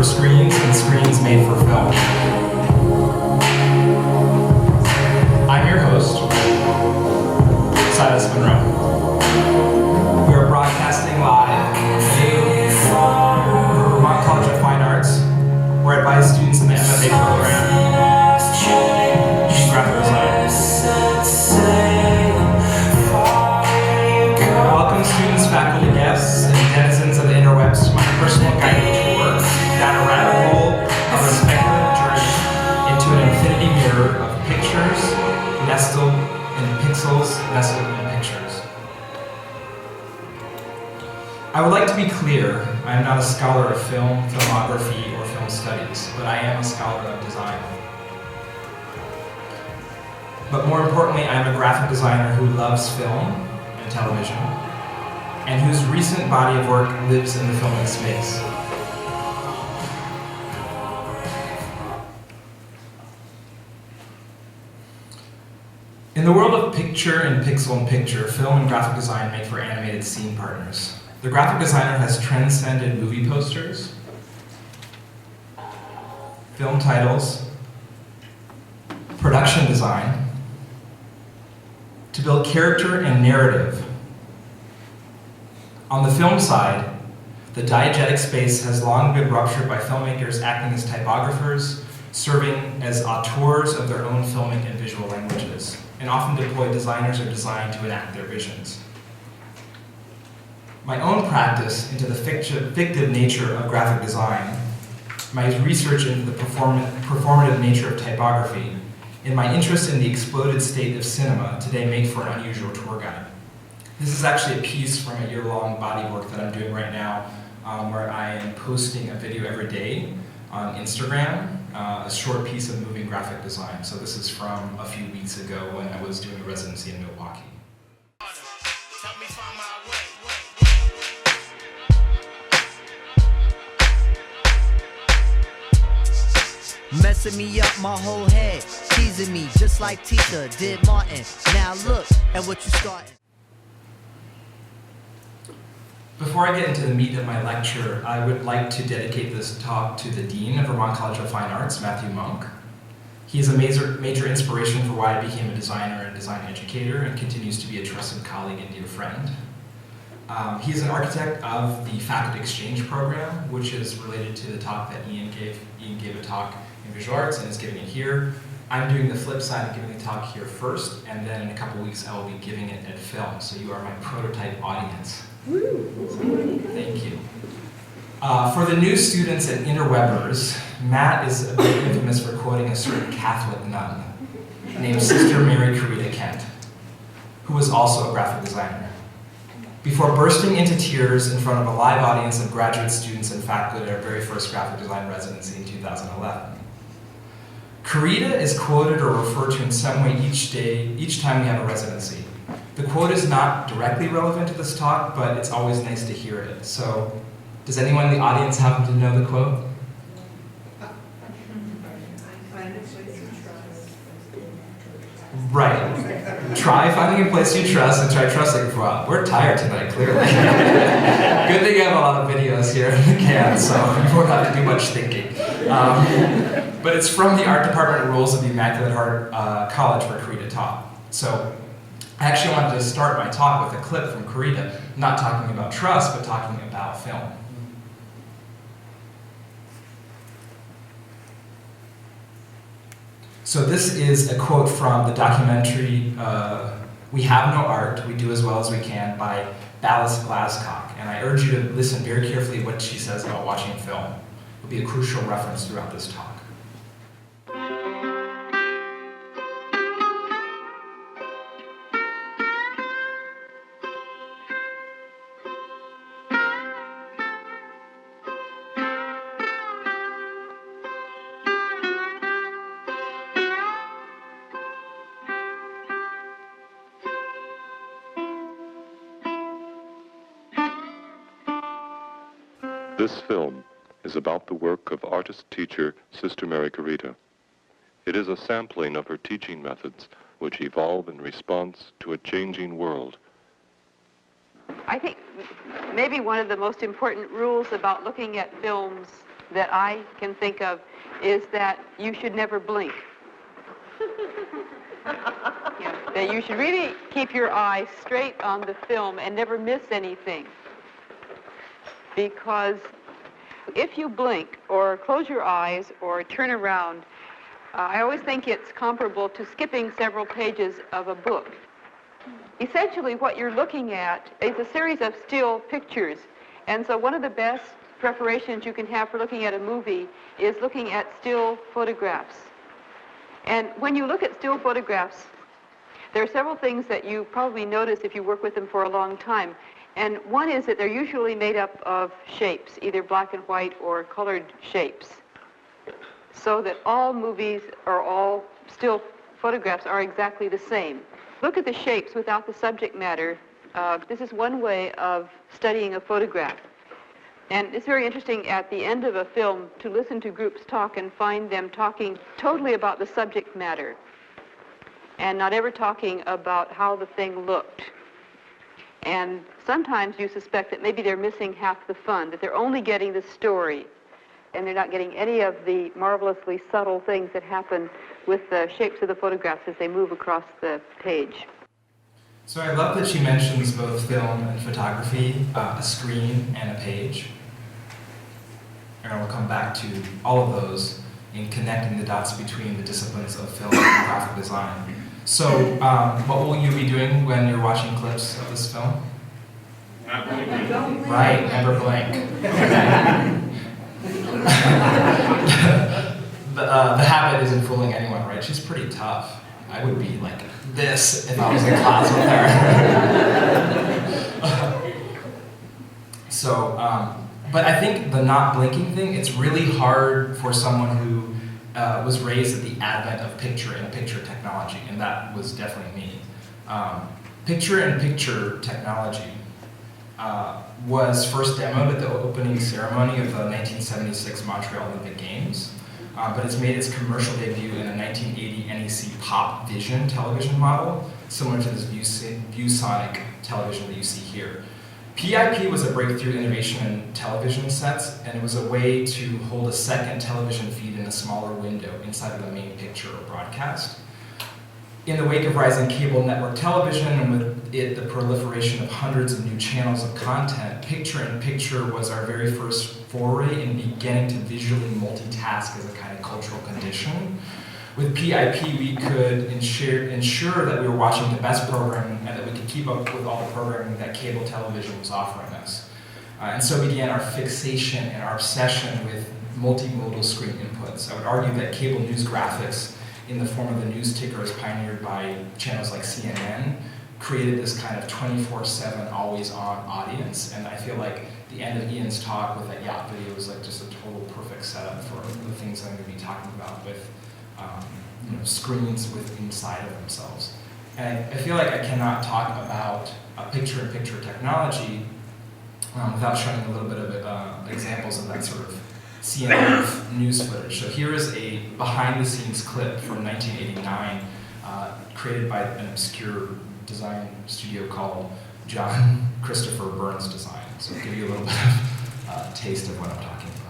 for screens and screens made for film. I'm your host, Silas Monroe. We are broadcasting live today from Vermont College of Fine Arts, where I advise students in the MFA program in graphic design. Welcome students, faculty, guests, and denizens of the interwebs to my personal guided tour down a rabbit hole of a speculative journey into an infinity mirror of pictures nestled in pixels, nestled in pictures. I would like to be clear, I am not a scholar of film, filmography, or film studies, but I am a scholar of design. But more importantly, I am a graphic designer who loves film and television, and whose recent body of work lives in the filmic space. In the world of picture and pixel and picture, film and graphic design make for animated scene partners. The graphic designer has transcended movie posters, film titles, production design, to build character and narrative. On the film side, the diegetic space has long been ruptured by filmmakers acting as typographers, serving as auteurs of their own filmic and visual languages, and often deploy designers or designed to enact their visions. My own practice into the fictive nature of graphic design, my research into the performative nature of typography, and my interest in the exploded state of cinema today make for an unusual tour guide. This is actually a piece from a year-long body work that I'm doing right now, where I am posting a video every day on Instagram, a short piece of moving graphic design. So this is from a few weeks ago when I was doing a residency in Milwaukee. Messing me up my whole head, teasing me just like Tita did Martin. Now look at what you started. Before I get into the meat of my lecture, I would like to dedicate this talk to the Dean of Vermont College of Fine Arts, Matthew Monk. He is a major inspiration for why I became a designer and design educator and continues to be a trusted colleague and dear friend. He is an architect of the Faculty Exchange Program, which is related to the talk that Ian gave. Ian gave a talk in visual arts and is giving it here. I'm doing the flip side of giving the talk here first, and then in a couple weeks I will be giving it at film, so you are my prototype audience. Thank you. For the new students and interwebbers, Matt is a bit infamous for quoting a certain Catholic nun named Sister Mary Carita Kent, who was also a graphic designer. Before bursting into tears in front of a live audience of graduate students and faculty at our very first graphic design residency in 2011. Carita is quoted or referred to in some way each time we have a residency. The quote is not directly relevant to this talk, but it's always nice to hear it. So, does anyone in the audience happen to know the quote? Right. Try finding a place you trust and try trusting for a while. We're tired tonight, clearly. Good thing I have a lot of videos here in the can, so you won't have to do much thinking. But it's from the art department rules of the Immaculate Heart College where Carita taught. So I actually wanted to start my talk with a clip from Carita, not talking about trust, but talking about film. So this is a quote from the documentary We Have No Art, We Do As Well As We Can by Balas Glasscock. And I urge you to listen very carefully what she says about watching film. It will be a crucial reference throughout this talk. This film is about the work of artist-teacher Sister Mary Carita. It is a sampling of her teaching methods which evolve in response to a changing world. I think maybe one of the most important rules about looking at films that I can think of is that you should never blink. Yeah, that you should really keep your eyes straight on the film and never miss anything. Because if you blink or close your eyes or turn around, I always think it's comparable to skipping several pages of a book. Essentially, what you're looking at is a series of still pictures. And so one of the best preparations you can have for looking at a movie is looking at still photographs. And when you look at still photographs, there are several things that you probably notice if you work with them for a long time. And one is that they're usually made up of shapes, either black and white or colored shapes. So that all movies or all still photographs are exactly the same. Look at the shapes without the subject matter. This is one way of studying a photograph. And it's very interesting at the end of a film to listen to groups talk and find them talking totally about the subject matter and not ever talking about how the thing looked. And sometimes you suspect that maybe they're missing half the fun, that they're only getting the story and they're not getting any of the marvelously subtle things that happen with the shapes of the photographs as they move across the page. So I love that she mentions both film and photography, a screen and a page. And we'll come back to all of those in connecting the dots between the disciplines of film and graphic design. So what will you be doing when you're watching clips of this film? Not blinking. Right, never blink. The habit isn't fooling anyone, right? She's pretty tough. I would be like this if I was in class with her. So, but I think the not blinking thing, it's really hard for someone who was raised at the advent of picture-in-picture technology, and that was definitely me. Picture-in-picture technology was first demoed at the opening ceremony of the 1976 Montreal Olympic Games, but it's made its commercial debut in a 1980 NEC Pop Vision television model, similar to this ViewSonic television that you see here. PIP was a breakthrough innovation in television sets, and it was a way to hold a second television feed in a smaller window inside of the main picture or broadcast. In the wake of rising cable network television, and with it the proliferation of hundreds of new channels of content, picture-in-picture was our very first foray in beginning to visually multitask as a kind of cultural condition. With PIP, we could ensure that we were watching the best programming and that we could keep up with all the programming that cable television was offering us. And so began our fixation and our obsession with multimodal screen inputs. I would argue that cable news graphics in the form of the news tickers pioneered by channels like CNN created this kind of 24/7 always-on audience. And I feel like the end of Ian's talk with that yacht video was like just a total perfect setup for the things I'm going to be talking about with screens inside of themselves. And I feel like I cannot talk about picture-in-picture technology without showing a little bit of examples of that sort of CNN news footage. So here is a behind-the-scenes clip from 1989 created by an obscure design studio called John Christopher Burns Design. So I'll give you a little bit of taste of what I'm talking about.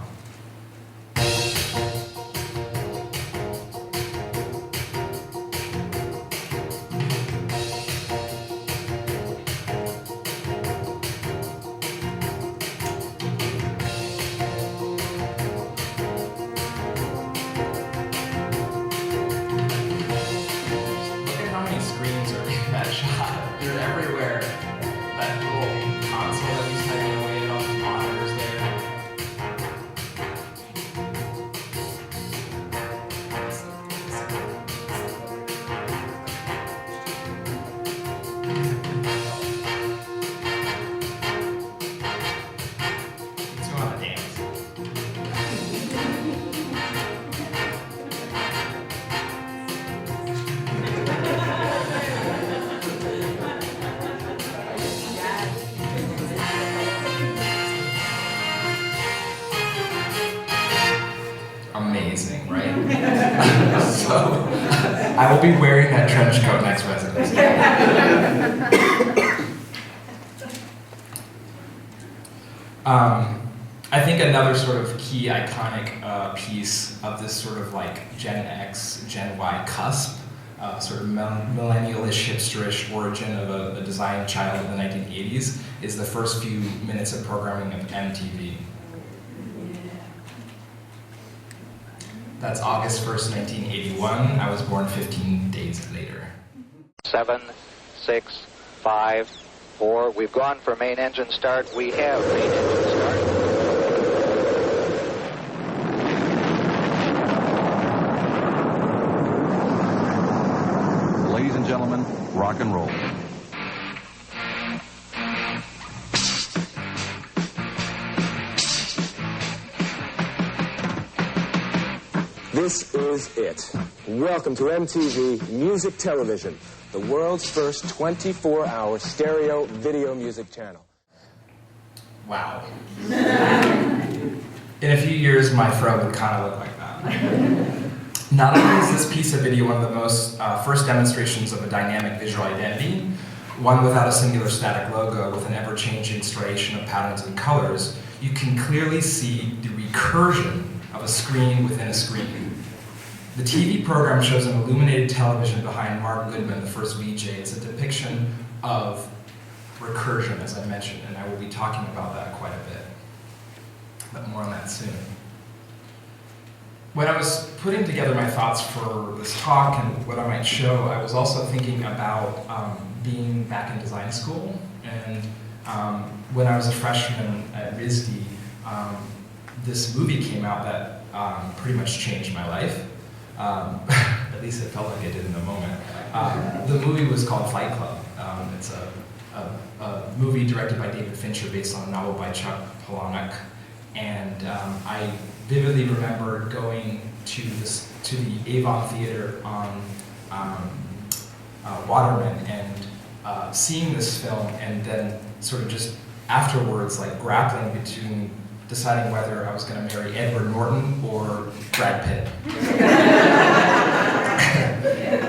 Amazing, right? So, I will be wearing that trench coat next residency. I think another sort of key iconic piece of this sort of like Gen X, Gen Y cusp, sort of millennial-ish, hipsterish origin of a design child in the 1980s is the first few minutes of programming of MTV. That's August 1st, 1981. I was born 15 days later. 7, 6, 5, 4. We've gone for main engine start. We have main engine start. Ladies and gentlemen, rock and roll. This is it. Welcome to MTV Music Television, the world's first 24-hour stereo video music channel. Wow. In a few years, my fro would kind of look like that. Not only is this piece of video one of the most first demonstrations of a dynamic visual identity, one without a singular static logo with an ever-changing striation of patterns and colors, you can clearly see the recursion of a screen within a screen. The TV program shows an illuminated television behind Mark Goodman, the first VJ. It's a depiction of recursion, as I mentioned, and I will be talking about that quite a bit, but more on that soon. When I was putting together my thoughts for this talk and what I might show, I was also thinking about being back in design school. And when I was a freshman at RISD, this movie came out that pretty much changed my life. At least it felt like it did in the moment. The movie was called Fight Club. It's a movie directed by David Fincher based on a novel by Chuck Palahniuk. And I vividly remember going to the Avon Theater on Waterman and seeing this film, and then sort of just afterwards like grappling between deciding whether I was going to marry Edward Norton or Brad Pitt.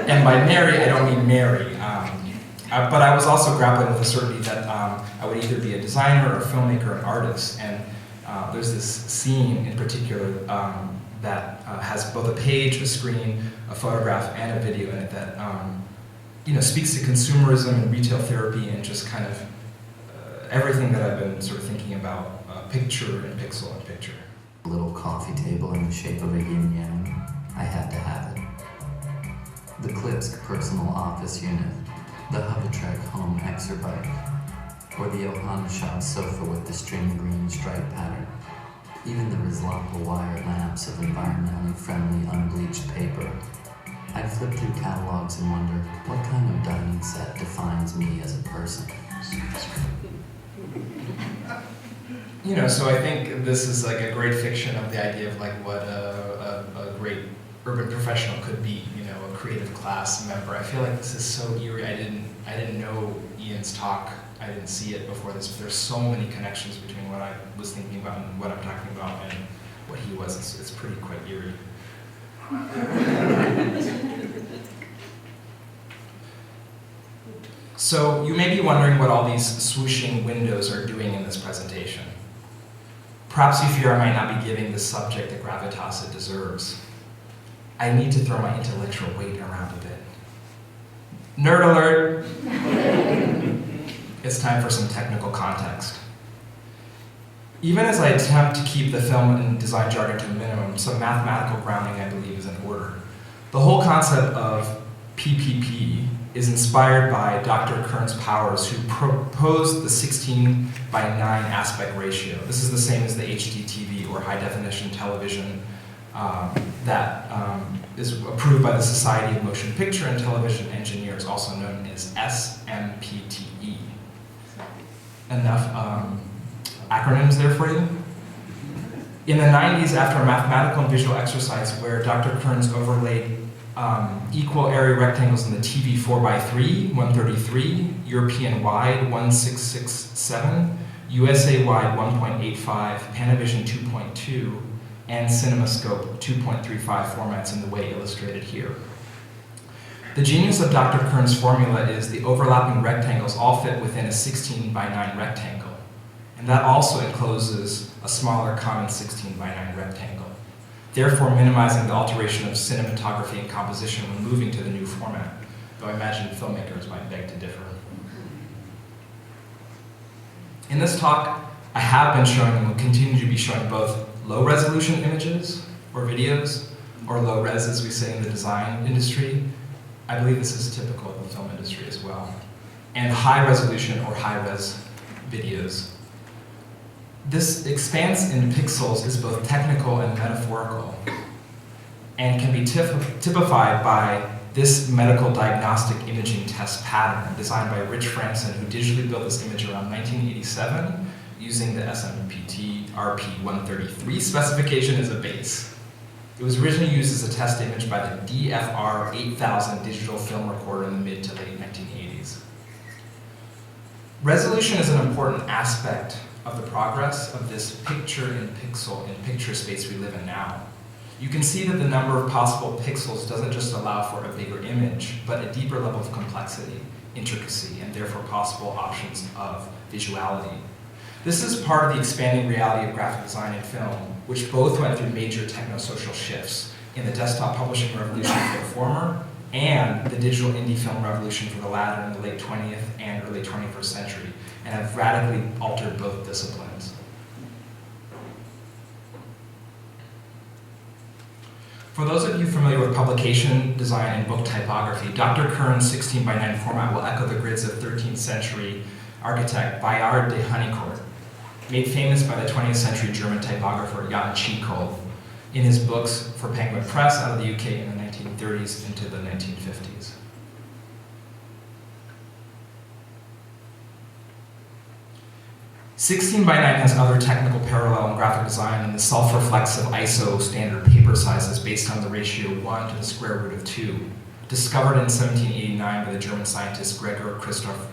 And by marry, I don't mean marry. But I was also grappling with the certainty that I would either be a designer, or a filmmaker, or an artist. And there's this scene in particular that has both a page, a screen, a photograph, and a video in it that speaks to consumerism and retail therapy and just kind of everything that I've been sort of thinking about. Picture and pixel and picture. A little coffee table in the shape of a yin-yang. I had to have it. The Klipsk personal office unit, the Hubatrek home exerbike, or the Ohaneshab sofa with the string green stripe pattern. Even the Rizlapa wire lamps of environmentally friendly unbleached paper. I flip through catalogs and wonder what kind of dining set defines me as a person. So I think this is like a great fiction of the idea of like what a great urban professional could be, a creative class member. I feel like this is so eerie. I didn't know Ian's talk. I didn't see it before this, but there's so many connections between what I was thinking about and what I'm talking about and what he was. It's pretty quite eerie. So you may be wondering what all these swooshing windows are doing in this presentation. Perhaps you fear I might not be giving this subject the gravitas it deserves. I need to throw my intellectual weight around a bit. Nerd alert! It's time for some technical context. Even as I attempt to keep the film and design jargon to a minimum, some mathematical grounding, I believe, is in order. The whole concept of PPP is inspired by Dr. Kearns Powers, who proposed the 16:9 aspect ratio. This is the same as the HDTV, or high definition television, that is approved by the Society of Motion Picture and Television Engineers, also known as SMPTE. Enough acronyms there for you? In the 90s, after a mathematical and visual exercise where Dr. Kearns overlaid equal area rectangles in the TV 4x3, 133, European wide 1667, USA wide 1.85, Panavision 2.2, and CinemaScope 2.35 formats in the way illustrated here. The genius of Dr. Kearns' formula is the overlapping rectangles all fit within a 16:9 rectangle. and that also encloses a smaller common 16:9 rectangle, therefore minimizing the alteration of cinematography and composition when moving to the new format, though I imagine filmmakers might beg to differ. In this talk, I have been showing and will continue to be showing both low-resolution images or videos, or low-res as we say in the design industry. I believe this is typical of the film industry as well. And high-resolution or high-res videos. This expanse in pixels is both technical and metaphorical, and can be typified by this medical diagnostic imaging test pattern designed by Rich Franson, who digitally built this image around 1987 using the SMPT RP133 specification as a base. It was originally used as a test image by the DFR 8000 digital film recorder in the mid to late 1980s. Resolution is an important aspect of the progress of this picture space we live in now. You can see that the number of possible pixels doesn't just allow for a bigger image, but a deeper level of complexity, intricacy, and therefore possible options of visuality. This is part of the expanding reality of graphic design and film, which both went through major techno-social shifts in the desktop publishing revolution for the former and the digital indie film revolution for the latter in the late 20th and early 21st century, and have radically altered both disciplines. For those of you familiar with publication design and book typography, Dr. Kern's 16:9 format will echo the grids of 13th century architect Bayard de Honnecourt, made famous by the 20th century German typographer Jan Tschichold in his books for Penguin Press out of the UK in the 1930s into the 1950s. (16:9) has other technical parallel in graphic design in the self-reflexive ISO standard paper sizes based on the ratio 1 to the square root of 2, discovered in 1789 by the German scientist Gregor Christoph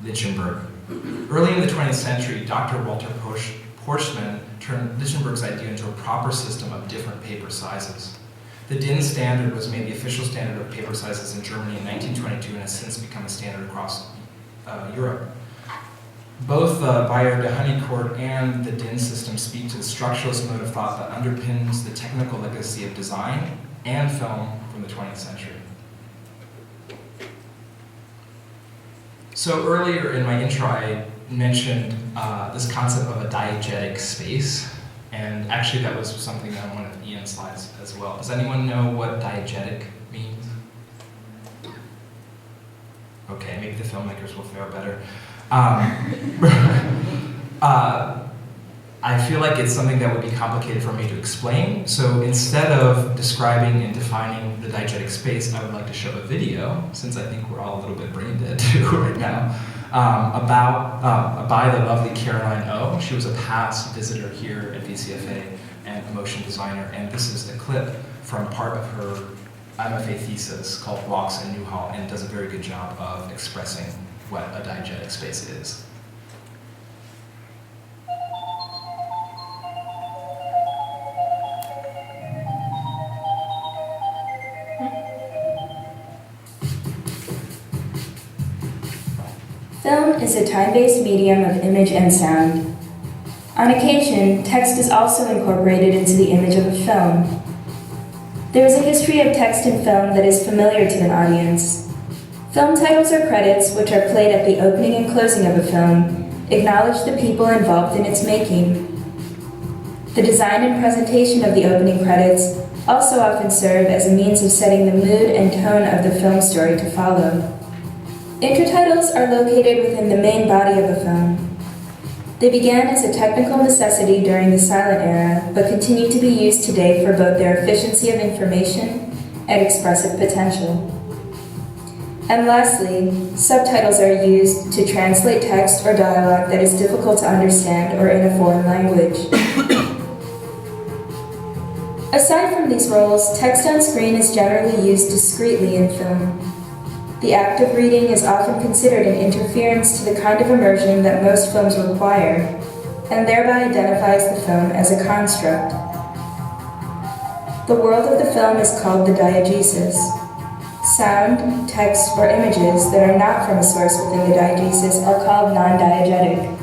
Lichtenberg. Early in the 20th century, Dr. Walter Porschmann turned Lichtenberg's idea into a proper system of different paper sizes. The DIN standard was made the official standard of paper sizes in Germany in 1922 and has since become a standard across Europe. Both Bayard de Honnecourt and the DIN system speak to the structuralist mode of thought that underpins the technical legacy of design and film from the 20th century. So earlier in my intro, I mentioned this concept of a diegetic space, and actually that was something that on one of Ian's slides as well. Does anyone know what diegetic means? Okay, maybe the filmmakers will fare better. I feel like it's something that would be complicated for me to explain, so instead of describing and defining the diegetic space, I would like to show a video, since I think we're all a little bit brain dead too right now, by the lovely Caroline O. She was a past visitor here at VCFA and a motion designer, and this is a clip from part of her MFA thesis called Walks in Newhall, and does a very good job of expressing what a diegetic space is. Film is a time-based medium of image and sound. On occasion, text is also incorporated into the image of a film. There is a history of text in film that is familiar to an audience. Film titles or credits, which are played at the opening and closing of a film, acknowledge the people involved in its making. The design and presentation of the opening credits also often serve as a means of setting the mood and tone of the film story to follow. Intertitles are located within the main body of a film. They began as a technical necessity during the silent era, but continue to be used today for both their efficiency of information and expressive potential. And lastly, subtitles are used to translate text or dialogue that is difficult to understand or in a foreign language. Aside from these roles, text on screen is generally used discreetly in film. The act of reading is often considered an interference to the kind of immersion that most films require, and thereby identifies the film as a construct. The world of the film is called the diegesis. Sound, text, or images that are not from a source within the diegesis are called non-diegetic.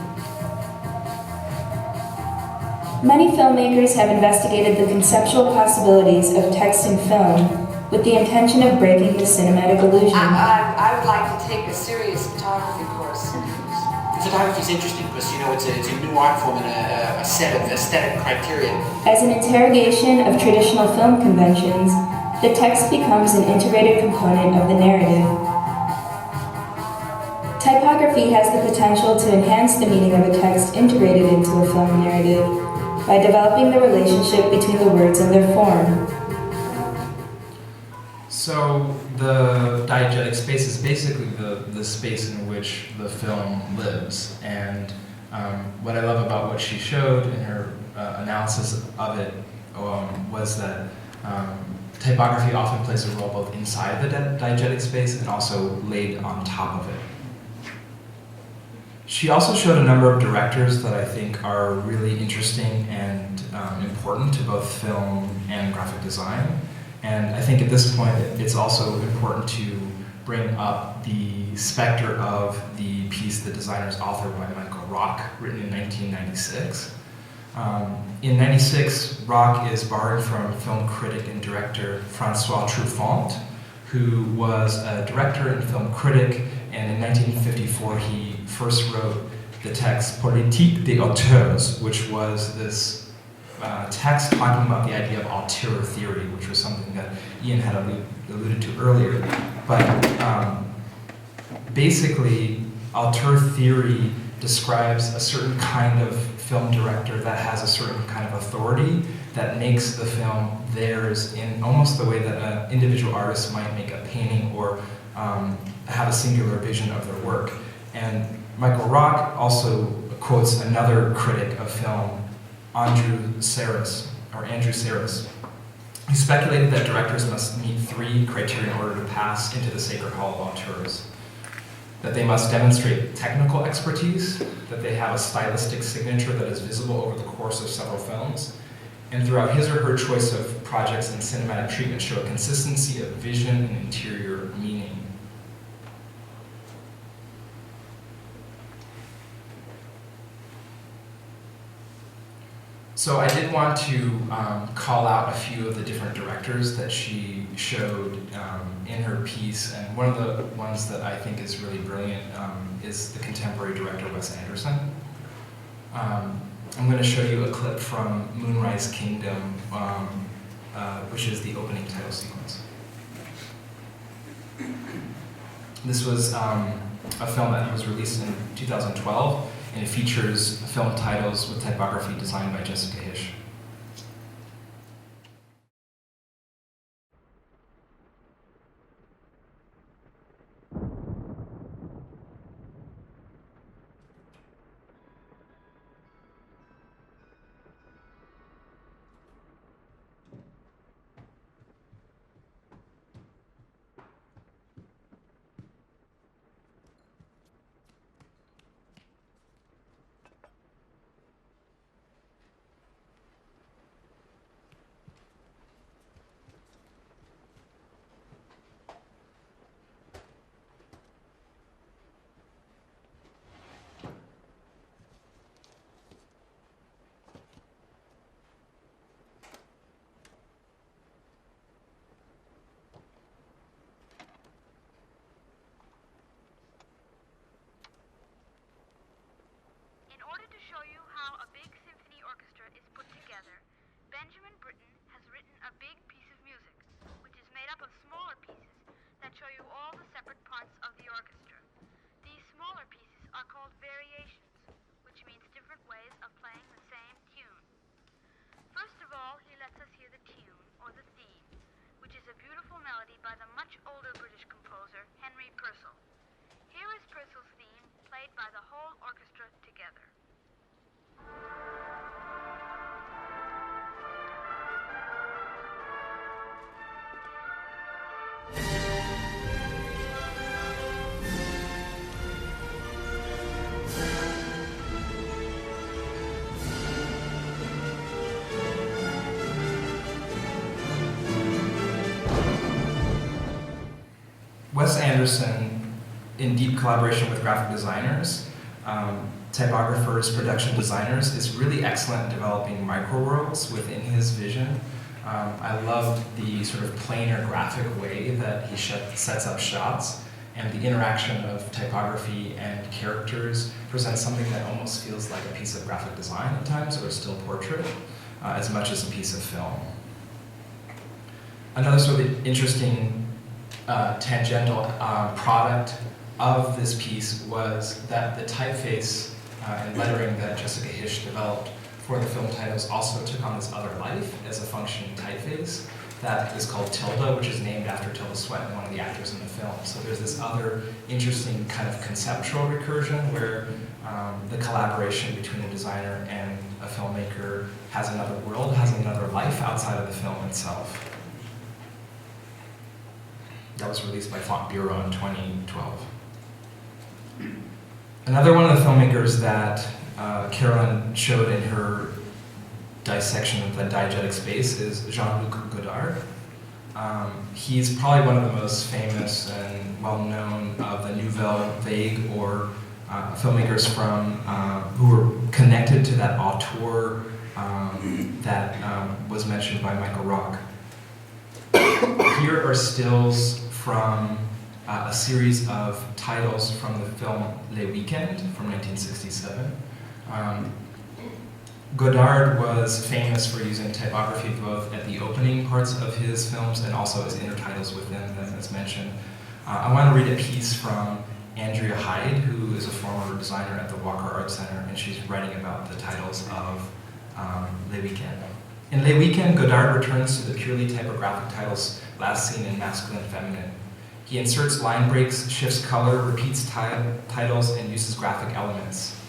Many filmmakers have investigated the conceptual possibilities of text and film with the intention of breaking the cinematic illusion. I would like to take a serious photography course. Photography is interesting because, you know, it's a new art form and a set of aesthetic criteria. As an interrogation of traditional film conventions, the text becomes an integrated component of the narrative. Typography has the potential to enhance the meaning of a text integrated into a film narrative by developing the relationship between the words and their form. So the diegetic space is basically the space in which the film lives. And what I love about what she showed in her analysis of it was that typography often plays a role both inside the diegetic space and also laid on top of it. She also showed a number of directors that I think are really interesting and important to both film and graphic design. And I think at this point, it's also important to bring up the specter of the piece The Designer's Author by Michael Rock, written in 1996. In 96, Rock is borrowed from film critic and director Francois Truffaut, who was a director and film critic, and in 1954 he first wrote the text Politique des auteurs, which was this text talking about the idea of auteur theory, which was something that Ian had alluded to earlier. But basically, auteur theory describes a certain kind of film director that has a certain kind of authority that makes the film theirs in almost the way that an individual artist might make a painting or have a singular vision of their work. And Michael Rock also quotes another critic of film, Andrew Sarris, who speculated that directors must meet 3 criteria in order to pass into the Sacred Hall of Auteurs. That they must demonstrate technical expertise, that they have a stylistic signature that is visible over the course of several films, and throughout his or her choice of projects and cinematic treatment show a consistency of vision and interior meaning. So I did want to call out a few of the different directors that she showed in her piece, and one of the ones that I think is really brilliant is the contemporary director Wes Anderson. I'm going to show you a clip from Moonrise Kingdom, which is the opening title sequence. This was a film that was released in 2012, and it features film titles with typography designed by Jessica Hische. Benjamin Britten has written a big piece of music, which is made up of smaller pieces that show you all the separate parts of the orchestra. These smaller pieces are called variations, which means different ways of playing the same tune. First of all, he lets us hear the tune, or the theme, which is a beautiful melody by the much older British composer, Henry Purcell. Here is Purcell's theme, played by the whole orchestra together. Wes Anderson, in deep collaboration with graphic designers, typographers, production designers, is really excellent at developing micro-worlds within his vision. I loved the sort of planar graphic way that he sets up shots, and the interaction of typography and characters presents something that almost feels like a piece of graphic design at times, or a still portrait, as much as a piece of film. Another sort of interesting tangential product of this piece was that the typeface and lettering that Jessica Hische developed for the film titles also took on this other life as a functioning typeface that is called Tilda, which is named after Tilda Swinton, one of the actors in the film. So there's this other interesting kind of conceptual recursion where the collaboration between a designer and a filmmaker has another world, has another life outside of the film itself. That was released by Font Bureau in 2012. Another one of the filmmakers that Carolyn showed in her dissection of the diegetic space is Jean-Luc Godard. He's probably one of the most famous and well-known of the Nouvelle Vague, or filmmakers from who were connected to that auteur that was mentioned by Michael Rock. Here are stills from a series of titles from the film Les Weekend from 1967. Godard was famous for using typography both at the opening parts of his films and also as intertitles within them, as mentioned. I want to read a piece from Andrea Hyde, who is a former designer at the Walker Art Center, and she's writing about the titles of Les Weekend. In Les Weekend, Godard returns to the purely typographic titles last seen in Masculine and Feminine. He inserts line breaks, shifts color, repeats titles, and uses graphic elements.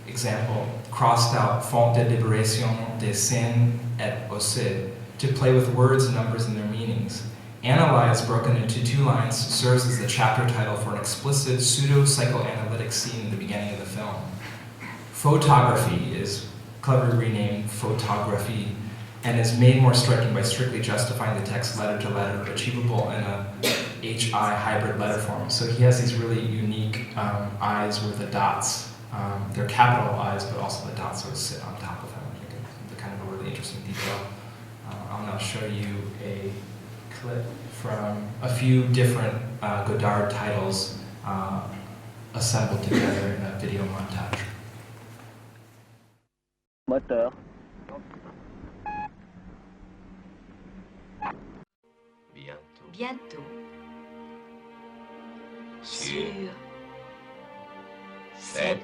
Example, crossed out font de libération des scènes et osées to play with words, numbers, and their meanings. Analyze, broken into 2 lines, serves as the chapter title for an explicit pseudo-psychoanalytic scene in the beginning of the film. Photography is cleverly renamed photography and is made more striking by strictly justifying the text letter to letter, achievable in a HI hybrid letter form. So he has these really unique eyes with the dots. They're capital I's, but also the dots sort of sit on top of them. I think it's kind of a really interesting detail. I'll now show you a clip from a few different Godard titles assembled together in a video montage. Moteur. Bientôt. Sur. Cet.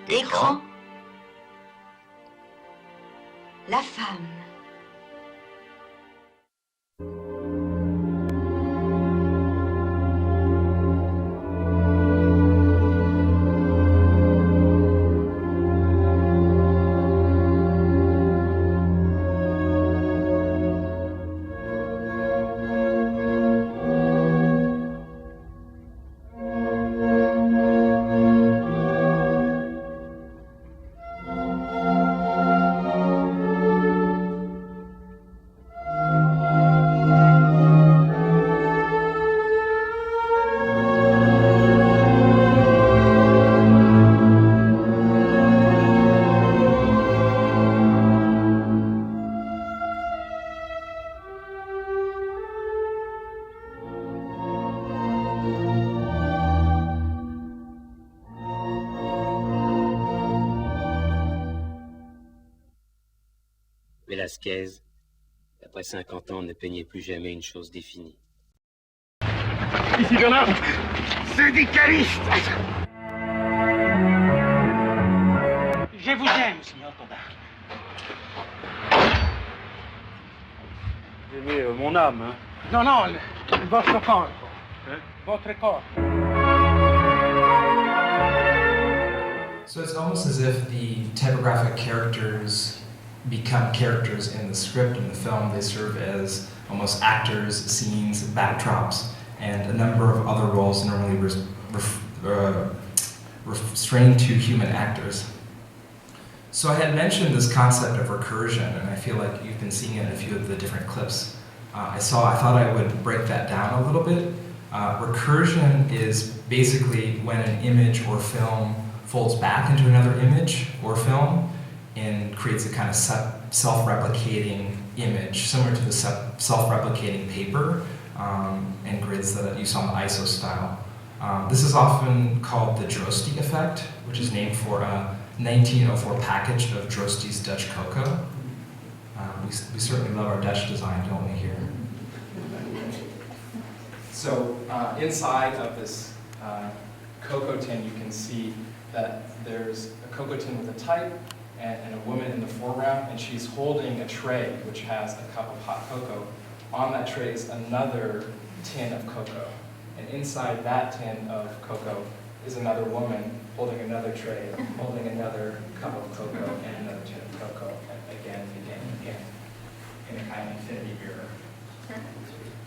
Écran. La femme. Velasquez, après 50 ans, ne peignait plus jamais une chose définie. Ici Bernard, syndicaliste. Je vous aime, signor Godard. Vous aimez mon âme, hein? Non, non, votre corps. Hein? Votre corps. So it's almost as if the typographic characters become characters in the script in the film. They serve as almost actors, scenes, backdrops, and a number of other roles normally restrained to human actors. So I had mentioned this concept of recursion, and I feel like you've been seeing it in a few of the different clips I thought I would break that down a little bit. Recursion is basically when an image or film folds back into another image or film and creates a kind of self-replicating image, similar to the self-replicating paper and grids that you saw in the ISO style. This is often called the Droste effect, which is named for a 1904 package of Droste's Dutch cocoa. We certainly love our Dutch design, don't we, here? So inside of this cocoa tin, you can see that there's a cocoa tin with a type and a woman in the foreground, and she's holding a tray which has a cup of hot cocoa. On that tray is another tin of cocoa, and inside that tin of cocoa is another woman holding another tray, holding another cup of cocoa and another tin of cocoa, and again, in a kind of infinity mirror.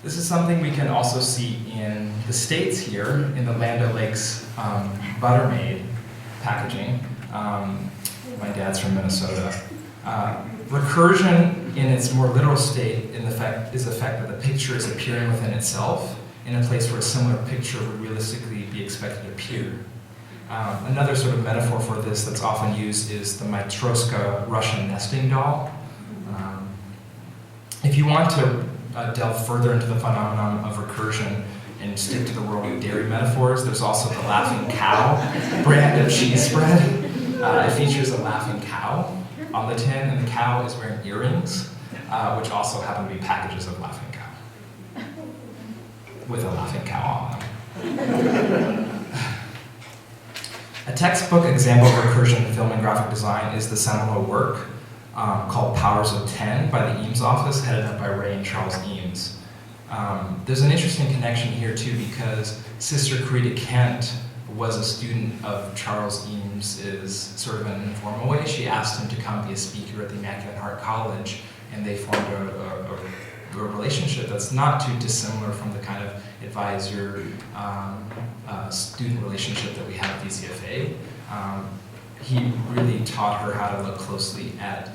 This is something we can also see in the States here, in the Land O'Lakes Buttermade packaging. My dad's from Minnesota. Recursion in its more literal state is the fact that the picture is appearing within itself in a place where a similar picture would realistically be expected to appear. Another sort of metaphor for this that's often used is the Matryoshka Russian nesting doll. If you want to delve further into the phenomenon of recursion and stick to the world of dairy metaphors, there's also the Laughing Cow brand of cheese spread. It features a laughing cow on the tin, and the cow is wearing earrings, which also happen to be packages of Laughing Cow, with a laughing cow on them. A textbook example of recursion in film and graphic design is the seminal work called Powers of 10 by the Eames office, headed up by Ray and Charles Eames. There's an interesting connection here too, because Sister Corita Kent was a student of Charles Eames's sort of an informal way. She asked him to come be a speaker at the Immaculate Heart College, and they formed a relationship that's not too dissimilar from the kind of advisor student relationship that we have at DCFA. He really taught her how to look closely at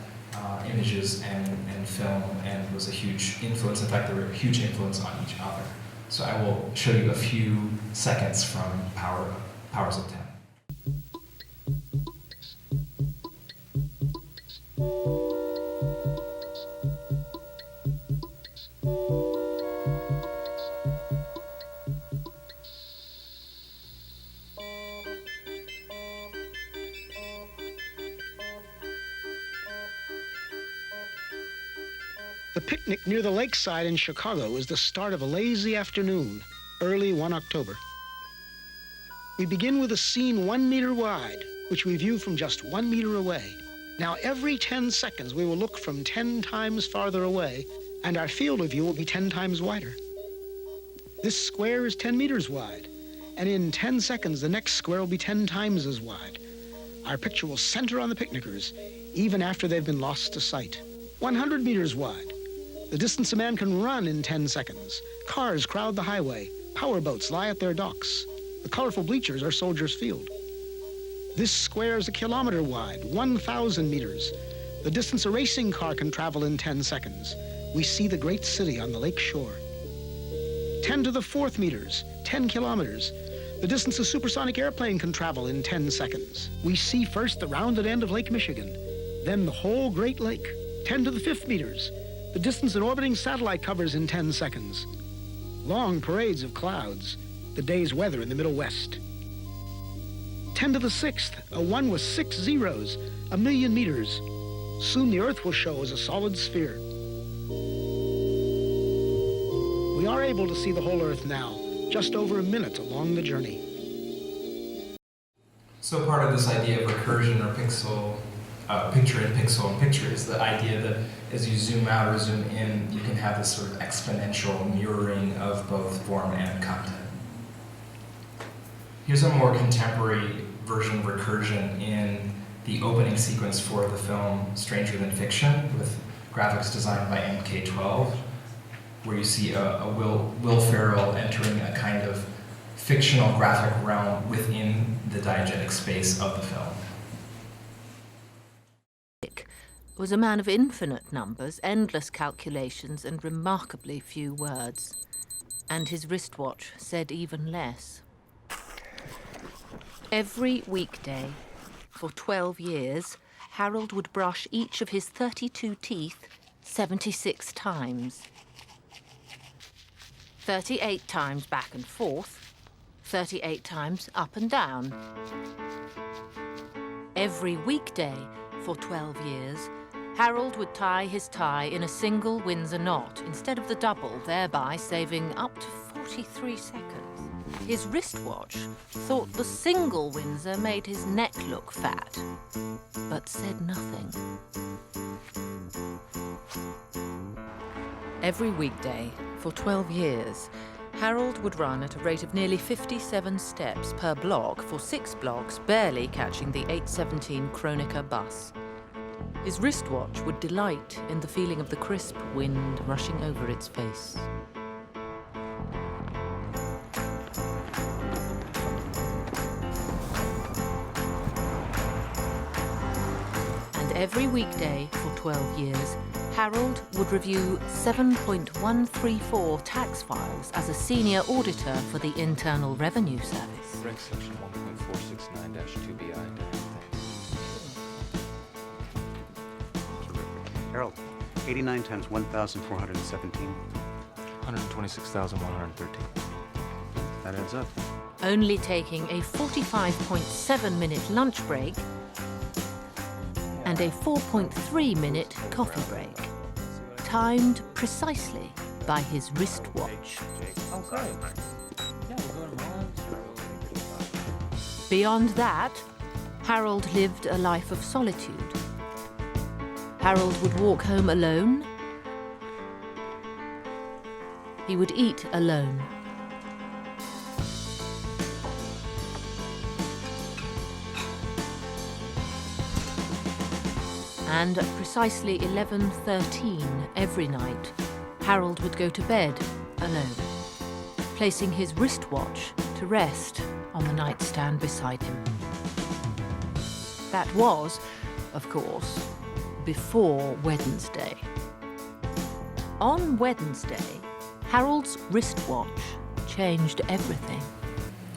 images and film, and was a huge influence. In fact, they were a huge influence on each other. So I will show you a few seconds from Powers of 10. The picnic near the lakeside in Chicago is the start of a lazy afternoon, early one October. We begin with a scene 1 meter wide, which we view from just 1 meter away. Now, every 10 seconds, we will look from 10 times farther away, and our field of view will be 10 times wider. This square is 10 meters wide, and in 10 seconds, the next square will be 10 times as wide. Our picture will center on the picnickers, even after they've been lost to sight. 100 meters wide. The distance a man can run in 10 seconds. Cars crowd the highway. Powerboats lie at their docks. The colorful bleachers are Soldiers Field. This square is 1 kilometer wide, 1,000 meters. The distance a racing car can travel in 10 seconds. We see the great city on the lake shore. 10 to the 4th meters, 10 kilometers. The distance a supersonic airplane can travel in 10 seconds. We see first the rounded end of Lake Michigan, then the whole Great Lake. 10 to the 5th meters, the distance an orbiting satellite covers in 10 seconds. Long parades of clouds, the day's weather in the Middle West. 10 to the 6th, a 1 with 6 zeros, 1 million meters. Soon the Earth will show as a solid sphere. We are able to see the whole Earth now, just over a minute along the journey. So part of this idea of recursion or picture in pixel in picture is the idea that as you zoom out or zoom in, you can have this sort of exponential mirroring of both form and content. Here's a more contemporary version of recursion in the opening sequence for the film Stranger Than Fiction, with graphics designed by MK12, where you see a Will Ferrell entering a kind of fictional graphic realm within the diegetic space of the film. was a man of infinite numbers, endless calculations, and remarkably few words. And his wristwatch said even less. Every weekday, for 12 years, Harold would brush each of his 32 teeth 76 times. 38 times back and forth, 38 times up and down. Every weekday, for 12 years, Harold would tie his tie in a single Windsor knot instead of the double, thereby saving up to 43 seconds. His wristwatch thought the single Windsor made his neck look fat, but said nothing. Every weekday, for 12 years, Harold would run at a rate of nearly 57 steps per block for 6 blocks, barely catching the 8:17 Kronecker bus. His wristwatch would delight in the feeling of the crisp wind rushing over its face. And every weekday for 12 years, Harold would review 7.134 tax files as a senior auditor for the Internal Revenue Service. Break section 1.469-2BI. Harold, 89 times 1,417. 126,113. That adds up. Only taking a 45.7-minute lunch break and a 4.3-minute coffee break, timed precisely by his wristwatch. Beyond that, Harold lived a life of solitude. Harold would walk home alone. He would eat alone. And at precisely 11:13 every night, Harold would go to bed alone, placing his wristwatch to rest on the nightstand beside him. That was, of course, before Wednesday. On Wednesday, Harold's wristwatch changed everything.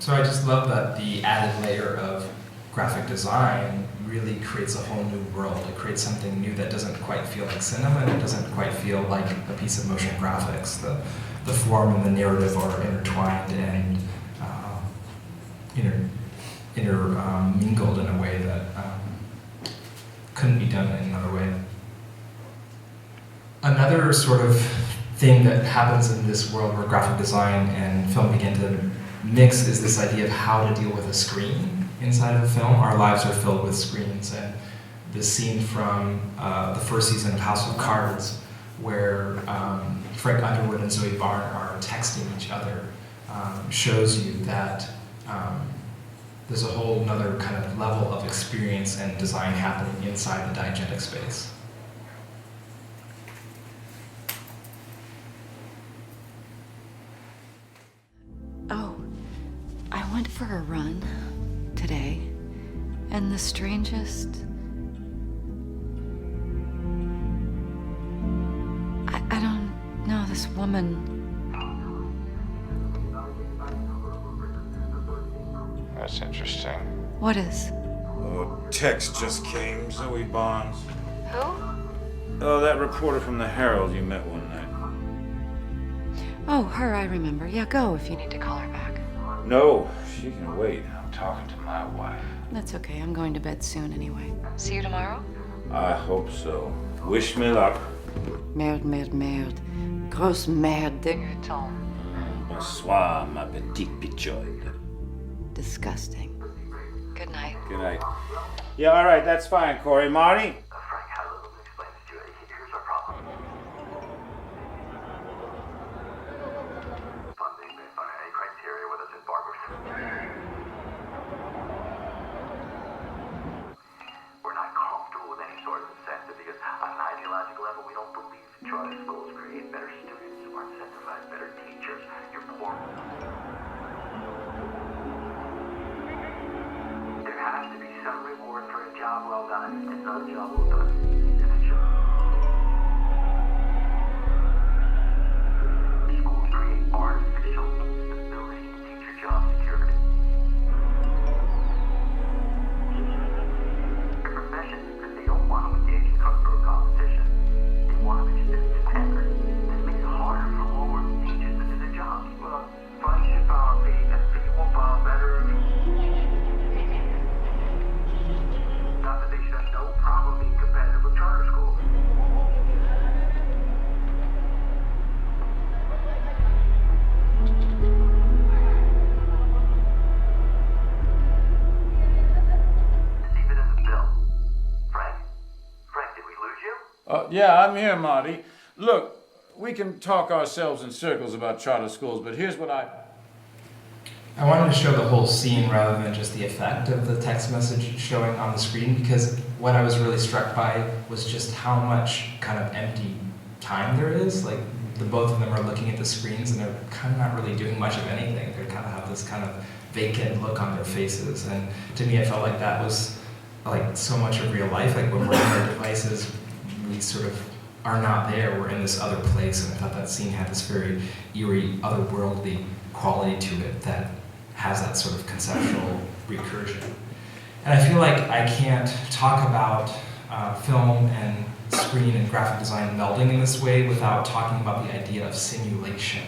So I just love that the added layer of graphic design really creates a whole new world. It creates something new that doesn't quite feel like cinema, and it doesn't quite feel like a piece of motion graphics. The form and the narrative are intertwined and mingled in a way that couldn't be done in another way. Another sort of thing that happens in this world where graphic design and film begin to mix is this idea of how to deal with a screen inside of a film. Our lives are filled with screens, and the scene from the first season of House of Cards where Frank Underwood and Zoe Barn are texting each other shows you that there's a whole nother kind of level of experience and design happening inside the diegetic space. Oh, I went for a run today, and the strangest... I don't know, this woman... That's interesting. What is? Oh, text just came. Zoe Barnes. Who? Oh, that reporter from the Herald you met one night. Oh, her, I remember. Yeah, go if you need to call her back. No, she can wait. I'm talking to my wife. That's okay, I'm going to bed soon anyway. See you tomorrow? I hope so. Wish me luck. Merde, merde, merde. Grosse merde dégoûtant. Bonsoir, ma petite pichoide. Disgusting. Good night. Good night. Yeah, all right, that's fine, Corey. Marty? We're not comfortable with any sort of incentive because on an ideological level, we don't believe charter schools create better students or incentivize better teachers. You're poor. There has to be some reward for a job well done and not a job well done. If a job Yeah, I'm here, Marty. Look, we can talk ourselves in circles about charter schools, but here's what I wanted to show the whole scene rather than just the effect of the text message showing on the screen, because what I was really struck by was just how much kind of empty time there is. Like, the both of them are looking at the screens and they're kind of not really doing much of anything. They kind of have this kind of vacant look on their faces. And to me, I felt like that was like so much of real life. Like, when we're on our devices, we sort of are not there. We're in this other place. And I thought that scene had this very eerie, otherworldly quality to it that has that sort of conceptual recursion. And I feel like I can't talk about film and screen and graphic design melding in this way without talking about the idea of simulation.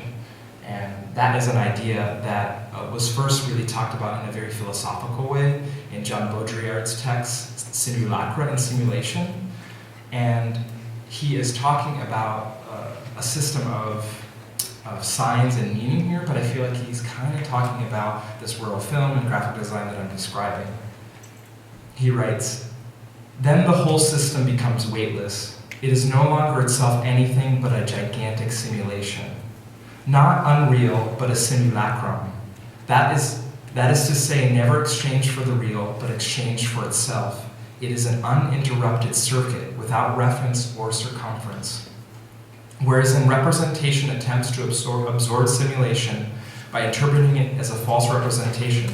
And that is an idea that was first really talked about in a very philosophical way in John Baudrillard's text, Simulacra and Simulation. And he is talking about a system of signs and meaning here, but I feel like he's kind of talking about this world of film and graphic design that I'm describing. He writes, "Then the whole system becomes weightless. It is no longer itself anything but a gigantic simulation. Not unreal, but a simulacrum. That is to say, never exchanged for the real, but exchanged for itself. It is an uninterrupted circuit without reference or circumference. Whereas in representation attempts to absorb simulation by interpreting it as a false representation,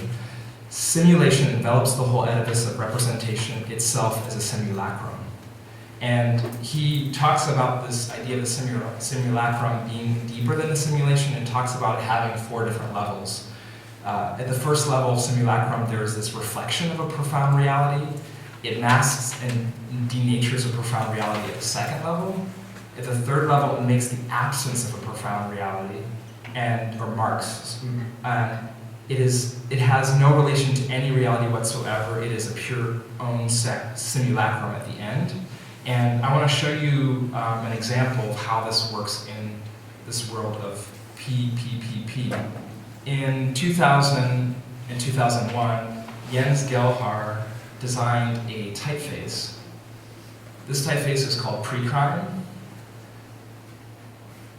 simulation envelops the whole edifice of representation itself as a simulacrum." And he talks about this idea of the simulacrum being deeper than the simulation, and talks about it having 4 different levels. At the first level of simulacrum, there is this reflection of a profound reality. It masks and denatures a profound reality at the second level. At the third level, it makes the absence of a profound reality, or marks. It has no relation to any reality whatsoever. It is a pure own simulacrum at the end. And I want to show you an example of how this works in this world of PPPP. In 2000 and 2001, Jens Gelhar designed a typeface. This typeface is called Pre-Crime.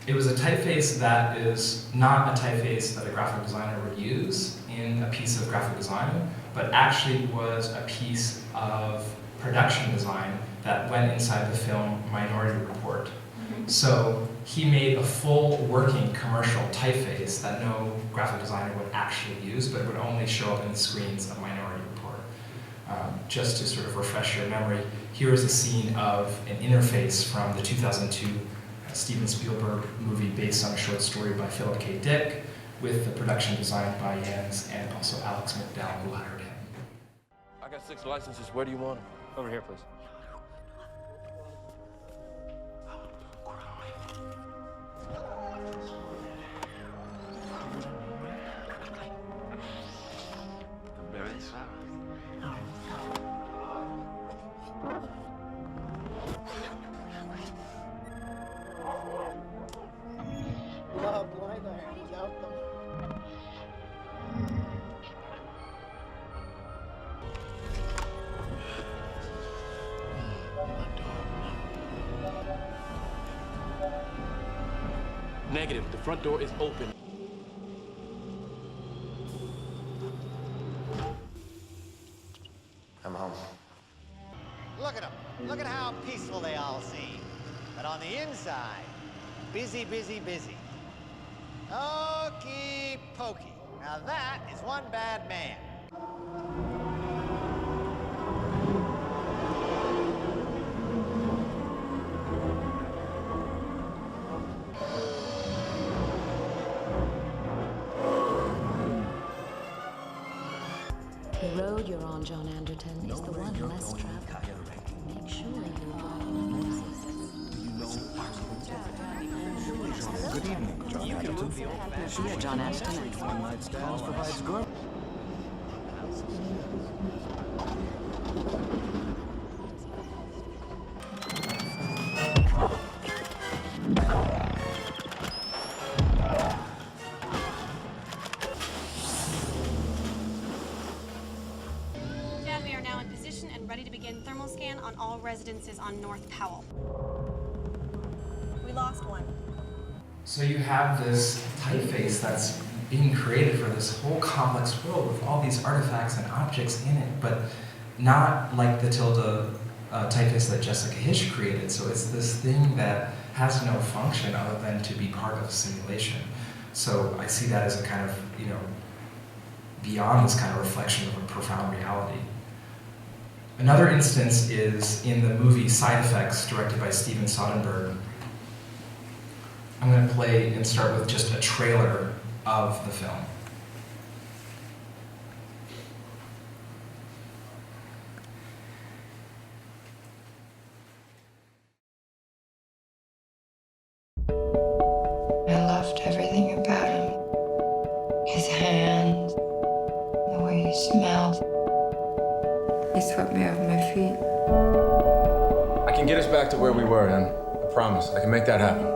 It was a typeface that is not a typeface that a graphic designer would use in a piece of graphic design, but actually was a piece of production design that went inside the film Minority Report. So he made a full working commercial typeface that no graphic designer would actually use, but would only show up in the screens of Minority Report. Just to sort of refresh your memory, here is a scene of an interface from the 2002 Steven Spielberg movie based on a short story by Philip K. Dick, with the production designed by Jens and also Alex McDowell, who hired him. I got 6 licenses. Where do you want them? Over here, please. Negative. The front door is open. I'm home. Look at them. Look at how peaceful they all seem. But on the inside, busy, busy, busy. Okey pokey. Now that is one bad man. The road you're on, John Anderton, is the one less traveled. Make sure you are Good evening, John Anderton. Sure, John Anderton. One night stands provides good. We are now in position and ready to begin thermal scan on all residences on North Powell. lost one. So you have this typeface that's being created for this whole complex world with all these artifacts and objects in it, but not like the Tilda typeface that Jessica Hische created. So it's this thing that has no function other than to be part of a simulation. So I see that as a kind of, beyond this kind of reflection of a profound reality. Another instance is in the movie Side Effects, directed by Steven Soderbergh. I'm going to play and start with just a trailer of the film. I loved everything about him. His hands, the way he smelled. He swept me off my feet. I can get us back to where we were, Em. I promise. I can make that happen.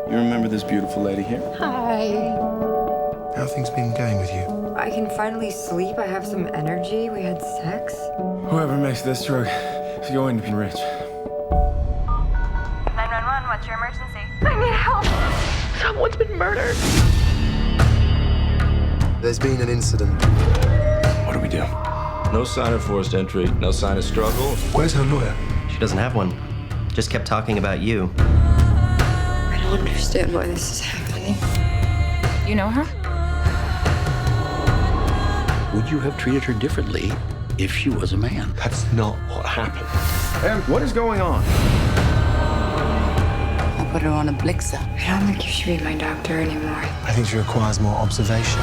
You remember this beautiful lady here? Hi. How have things been going with you? I can finally sleep. I have some energy. We had sex. Whoever makes this drug is going to be rich. 911, what's your emergency? I need help. Someone's been murdered. There's been an incident. What do we do? No sign of forced entry, no sign of struggle. Where's her lawyer? She doesn't have one. Just kept talking about you. I don't understand why this is happening. You know her? Would you have treated her differently if she was a man? That's not what happened. Em, what is going on? I put her on a Blixa. I don't think you should be my doctor anymore. I think she requires more observation.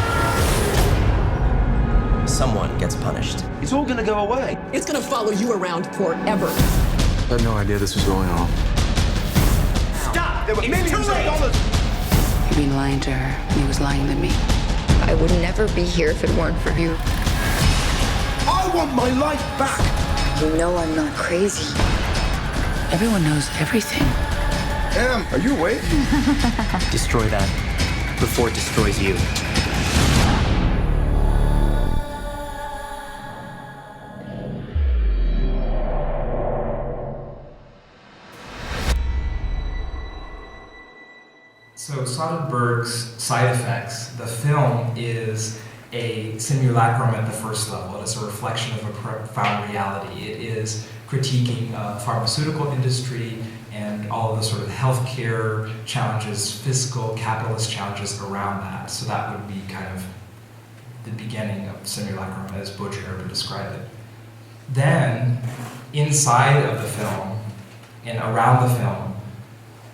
Someone gets punished. It's all gonna go away. It's gonna follow you around forever. I had no idea this was going on. Stop! There were millions of dollars! You've been lying to her, and he was lying to me. I would never be here if it weren't for you. I want my life back! You know I'm not crazy. Everyone knows everything. Em, are you awake? Destroy that before it destroys you. So Soderbergh's Side Effects, the film, is a simulacrum at the first level. It is a reflection of a profound reality. It is critiquing the pharmaceutical industry and all of the sort of healthcare challenges, fiscal, capitalist challenges around that. So that would be kind of the beginning of simulacrum, as Baudrillard would describe it. Then, inside of the film and around the film,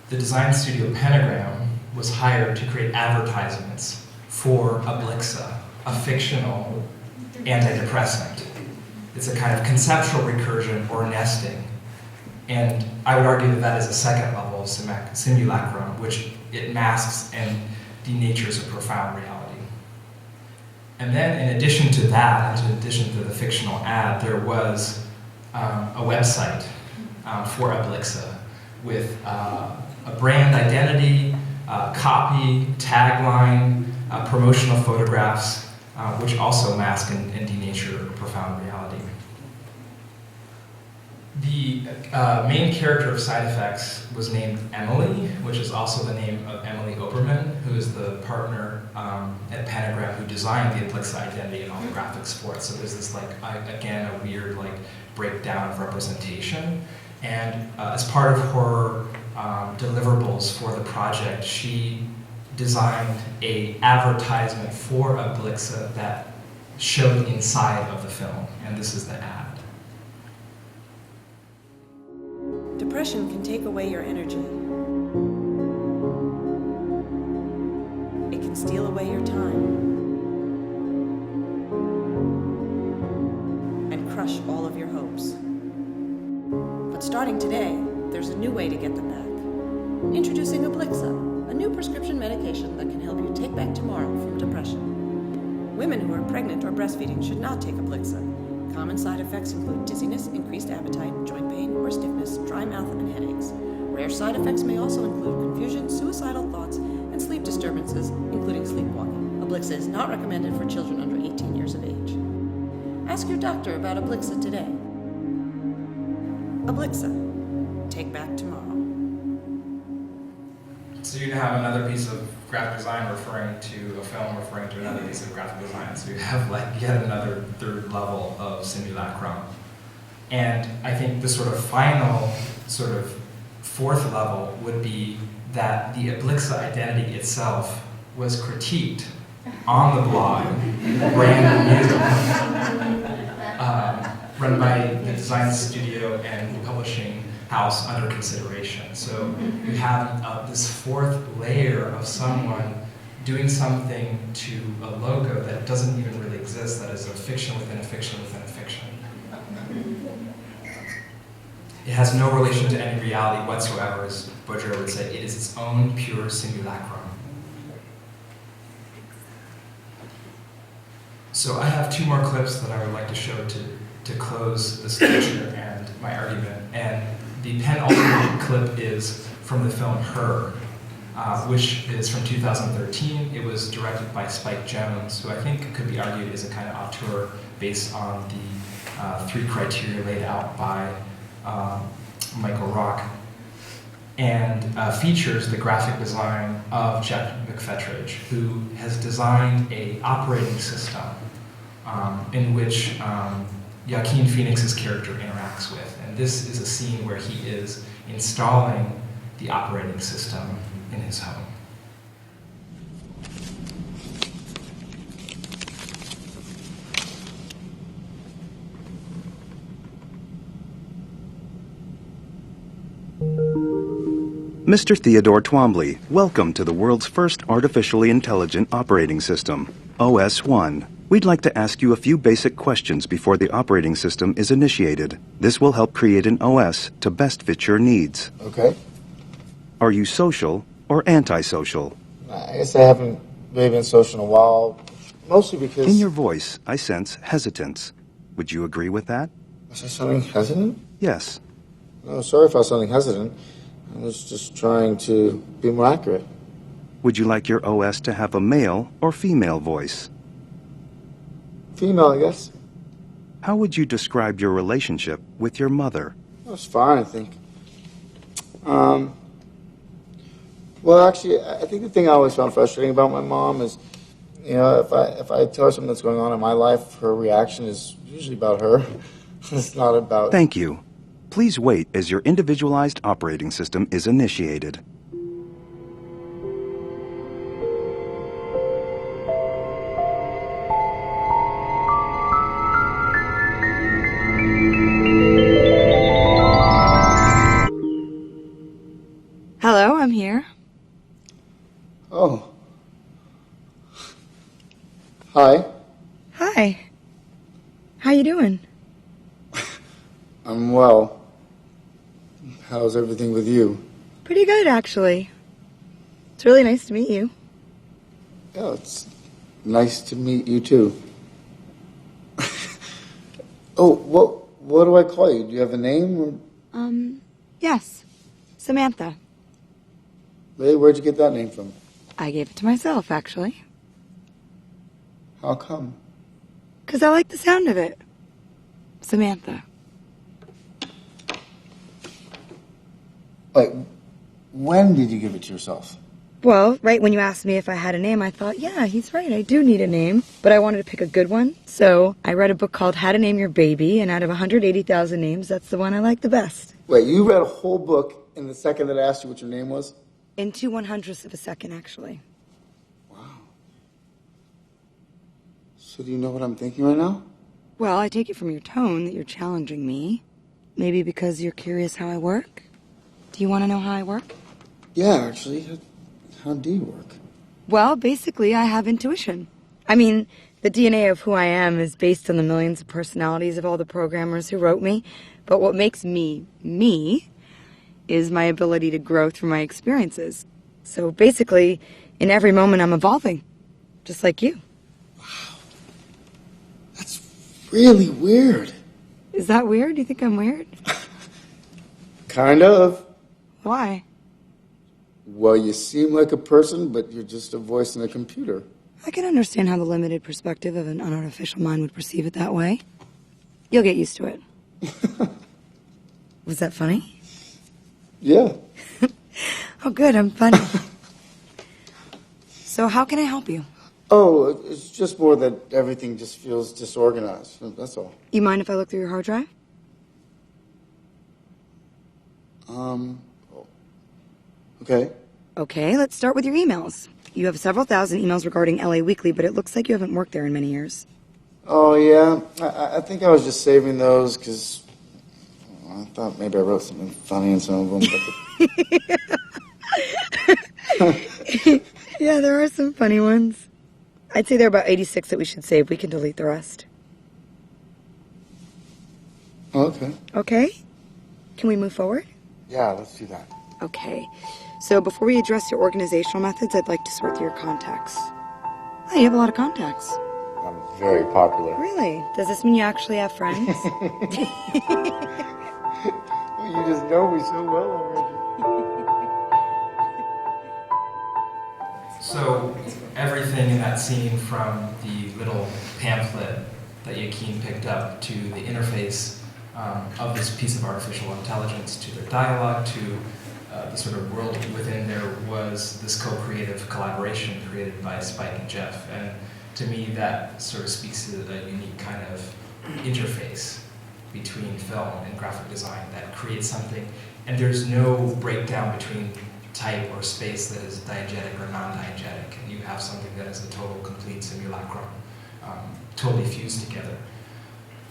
the design studio Pentagram was hired to create advertisements for Ablixa, a fictional antidepressant. It's a kind of conceptual recursion or nesting. And I would argue that that is a second level of simulacrum, which it masks and denatures a profound reality. And then in addition to that, in addition to the fictional ad, there was a website for Ablixa with a brand identity, copy, tagline, promotional photographs, which also mask and denature a profound reality. The main character of Side Effects was named Emily, which is also the name of Emily Oberman, who is the partner at Pentagram who designed the Ablixa identity and all the graphics for it. So there's this, again, a weird breakdown of representation. And as part of her deliverables for the project, she designed an advertisement for Ablixa that showed inside of the film, and this is the ad. Depression can take away your energy. It can steal away your time and crush all of your hopes. But starting today, there's a new way to get them back. Introducing Ablixa, a new prescription medication that can help you take back tomorrow from depression. Women who are pregnant or breastfeeding should not take Ablixa. Common side effects include dizziness, increased appetite, joint pain or stiffness, dry mouth, and headaches. Rare side effects may also include confusion, suicidal thoughts, and sleep disturbances, including sleepwalking. Ablixa is not recommended for children under 18 years of age. Ask your doctor about Ablixa today. Ablixa. Take back tomorrow. So you have another piece of graphic design referring to a film referring to another piece of graphic design. So you have like yet another third level of simulacrum. And I think the sort of final sort of fourth level would be that the Oblixa identity itself was critiqued on the blog, Brand Music, run by the design studio and publishing house under consideration. So you have this fourth layer of someone doing something to a logo that doesn't even really exist, that is a fiction within a fiction within a fiction. It has no relation to any reality whatsoever, as Baudrillard would say. It is its own pure simulacrum. So I have two more clips that I would like to show to close this lecture and my argument. And the penultimate clip is from the film Her, which is from 2013. It was directed by Spike Jonze, who I think could be argued is a kind of auteur based on the 3 criteria laid out by Michael Rock, and features the graphic design of Jack McFettridge, who has designed an operating system in which Joaquin Phoenix's character interacts with. And this is a scene where he is installing the operating system in his home. Mr. Theodore Twombly, welcome to the world's first artificially intelligent operating system, OS1. We'd like to ask you a few basic questions before the operating system is initiated. This will help create an OS to best fit your needs. Okay. Are you social or antisocial? I guess I haven't really been social in a while, mostly because... In your voice, I sense hesitance. Would you agree with that? Was I sounding hesitant? Yes. No, sorry if I was sounding hesitant. I was just trying to be more accurate. Would you like your OS to have a male or female voice? Female, I guess. How would you describe your relationship with your mother? That's fine, I think. Well, actually, I think the thing I always found frustrating about my mom is, you know, if I tell her something that's going on in my life, her reaction is usually about her. It's not about... Thank you. Please wait as your individualized operating system is initiated. Hello, I'm here. Oh. Hi. Hi. How you doing? I'm well. How's everything with you? Pretty good, actually. It's really nice to meet you. Yeah, it's nice to meet you, too. Oh, what do I call you? Do you have a name? Or... Yes. Samantha. Really? Where'd you get that name from? I gave it to myself, actually. How come? 'Cause I like the sound of it. Samantha. Wait, when did you give it to yourself? Well, right when you asked me if I had a name, I thought, yeah, he's right, I do need a name. But I wanted to pick a good one. So I read a book called How to Name Your Baby, and out of 180,000 names, that's the one I like the best. Wait, you read a whole book in the second that I asked you what your name was? In 2/100ths of a second, actually. Wow. So do you know what I'm thinking right now? Well, I take it from your tone that you're challenging me. Maybe because you're curious how I work? Do you want to know how I work? Yeah, actually. How do you work? Well, basically, I have intuition. I mean, the DNA of who I am is based on the millions of personalities of all the programmers who wrote me. But what makes me, me, is my ability to grow through my experiences. So basically, in every moment, I'm evolving. Just like you. Wow. That's really weird. Is that weird? Do you think I'm weird? Kind of. Why? Well, you seem like a person, but you're just a voice in a computer. I can understand how the limited perspective of an unartificial mind would perceive it that way. You'll get used to it. Was that funny? Yeah. Oh, good, I'm funny. So how can I help you? Oh, it's just more that everything just feels disorganized. That's all. You mind if I look through your hard drive? Okay. Okay, let's start with your emails. You have several thousand emails regarding LA Weekly, but it looks like you haven't worked there in many years. Oh, yeah. I think I was just saving those because I thought maybe I wrote something funny in some of them. Yeah, there are some funny ones. I'd say there are about 86 that we should save. We can delete the rest. Okay. Okay? Can we move forward? Yeah, let's do that. Okay. So before we address your organizational methods, I'd like to sort through your contacts. Oh, you have a lot of contacts. I'm very popular. Really? Does this mean you actually have friends? Well, you just know me so well already. So everything in that scene, from the little pamphlet that Joaquin picked up to the interface of this piece of artificial intelligence, to their dialogue, to the sort of world within there, was this co-creative collaboration created by Spike and Jeff. And to me, that sort of speaks to a unique kind of interface between film and graphic design that creates something, and there's no breakdown between type or space that is diegetic or non-diegetic, and you have something that is a total, complete simulacrum, totally fused together.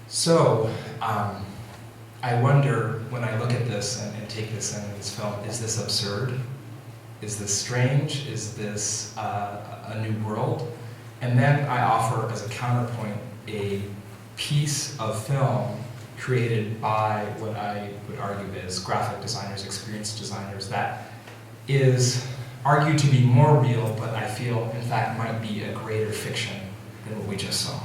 So, I wonder, when I look at this and take this into this film, is this absurd? Is this strange? Is this a new world? And then I offer as a counterpoint a piece of film created by what I would argue is graphic designers, experienced designers, that is argued to be more real, but I feel, in fact, might be a greater fiction than what we just saw.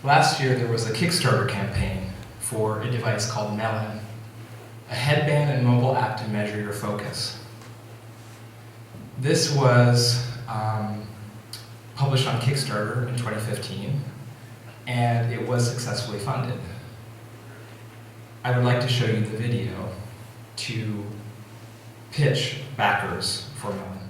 Last year, there was a Kickstarter campaign for a device called Melon, a headband and mobile app to measure your focus. This was published on Kickstarter in 2015, and it was successfully funded. I would like to show you the video to pitch backers for Melon.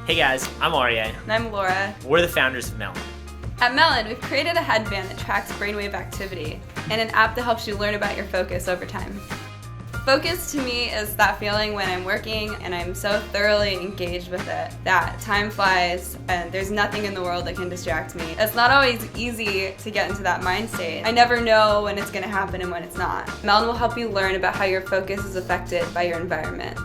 Hey guys, I'm Aryeh. And I'm Laura. We're the founders of Melon. At Melon, we've created a headband that tracks brainwave activity and an app that helps you learn about your focus over time. Focus to me is that feeling when I'm working and I'm so thoroughly engaged with it that time flies and there's nothing in the world that can distract me. It's not always easy to get into that mind state. I never know when it's going to happen and when it's not. Melon will help you learn about how your focus is affected by your environment.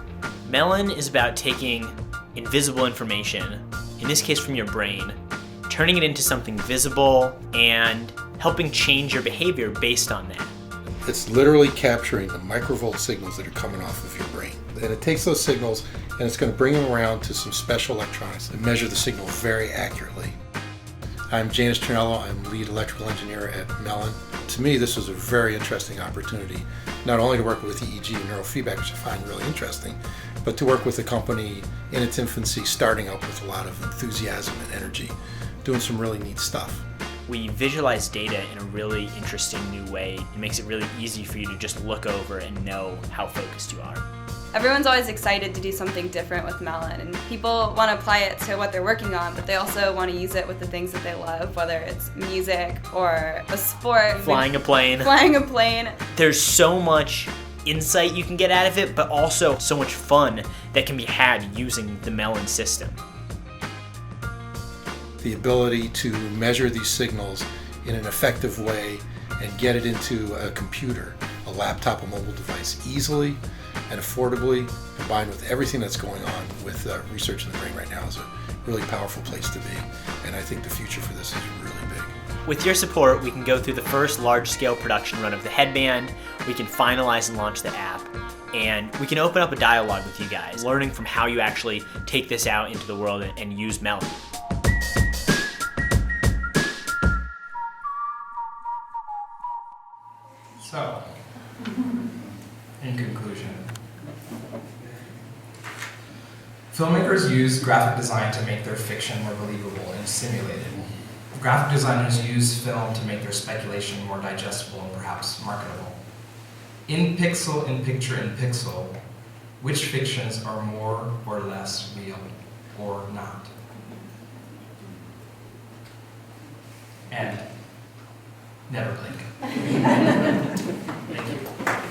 Melon is about taking invisible information, in this case from your brain, turning it into something visible and helping change your behavior based on that. It's literally capturing the microvolt signals that are coming off of your brain. And it takes those signals and it's going to bring them around to some special electronics that measure the signal very accurately. I'm Janis Trinello. I'm lead electrical engineer at Melon. To me, this was a very interesting opportunity, not only to work with EEG and neurofeedback, which I find really interesting, but to work with a company in its infancy, starting up with a lot of enthusiasm and energy, doing some really neat stuff. We visualize data in a really interesting new way. It makes it really easy for you to just look over and know how focused you are. Everyone's always excited to do something different with Melon, and people want to apply it to what they're working on, but they also want to use it with the things that they love, whether it's music or a sport. Flying a plane. Flying a plane. There's so much insight you can get out of it, but also so much fun that can be had using the Melon system. The ability to measure these signals in an effective way and get it into a computer, a laptop, a mobile device easily and affordably, combined with everything that's going on with research in the brain right now, is a really powerful place to be. And I think the future for this is really big. With your support, we can go through the first large-scale production run of the headband, we can finalize and launch the app, and we can open up a dialogue with you guys, learning from how you actually take this out into the world and use Melody. So, in conclusion, filmmakers use graphic design to make their fiction more believable and simulated. Graphic designers use film to make their speculation more digestible and perhaps marketable. In Pixel, in Picture, in Pixel, which fictions are more or less real or not? And never blink. Thank you.